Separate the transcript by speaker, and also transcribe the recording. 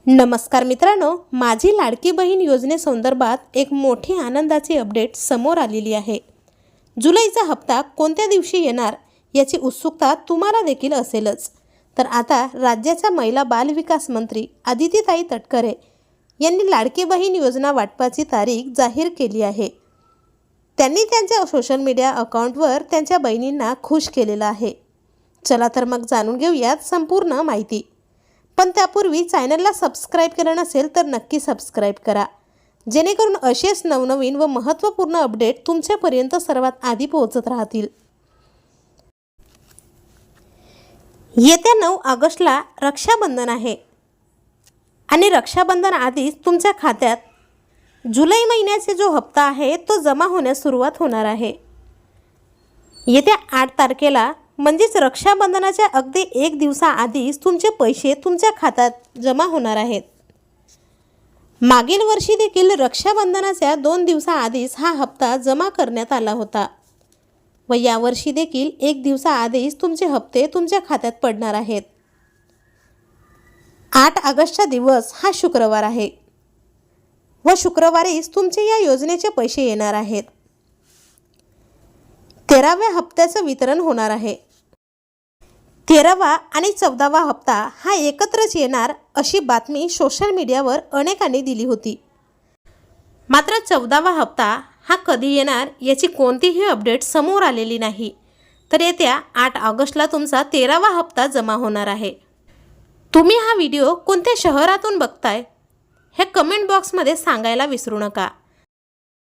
Speaker 1: नमस्कार मित्रांनो, माझी लाडकी बहीण योजनेसंदर्भात एक मोठी आनंदाची अपडेट समोर आलेली आहे। जुलैचा हप्ता कोणत्या दिवशी येणार याची उत्सुकता तुम्हाला देखील असेलच। तर आता राज्याच्या महिला बाल विकास मंत्री आदितीताई तटकरे यांनी लाडकी बहीण योजना वाटपाची तारीख जाहीर केली आहे। त्यांनी त्यांच्या सोशल मीडिया अकाउंटवर त्यांच्या बहिणींना खुश केलेलं आहे। चला तर मग जाणून घेऊयात संपूर्ण माहिती। पण त्यापूर्वी चॅनलला सबस्क्राइब केलं नसेल तर नक्की सबस्क्राइब करा, जेणेकरून असेच नवनवीन व महत्त्वपूर्ण अपडेट तुमच्यापर्यंत सर्वात आधी पोहोचत राहतील। येत्या 9 ऑगस्टला रक्षाबंधन आहे आणि रक्षाबंधन आधीच तुमच्या खात्यात जुलै महिन्याचा जो हप्ता आहे तो जमा होण्यास सुरुवात होणार आहे। येत्या 8 तारखेला म्हणजेच रक्षाबंधनाच्या अगदी 1 दिवसाआधीच तुमचे पैसे तुमच्या खात्यात जमा होणार आहेत। मागील वर्षी देखील रक्षाबंधनाच्या 2 दिवसाआधीच हा हप्ता जमा करण्यात आला होता व यावर्षी देखील 1 दिवसाआधीच तुमचे हप्ते तुमच्या खात्यात पडणार आहेत। 8 ऑगस्टचा दिवस हा शुक्रवार आहे व शुक्रवारीच तुमचे या योजनेचे पैसे येणार आहेत। 13व्या हप्त्याचं वितरण होणार आहे। 13वा आणि 14वा हप्ता हा एकत्रच येणार अशी बातमी सोशल मीडियावर अनेकांनी दिली होती। मात्र 14वा हप्ता हा कधी येणार याची कोणतीही अपडेट समोर आलेली नाही। तर येत्या 8 ऑगस्टला तुमचा 13वा हप्ता जमा होणार आहे। तुम्ही हा व्हिडिओ कोणत्या शहरातून बघताय हे कमेंट बॉक्समध्ये सांगायला विसरू नका।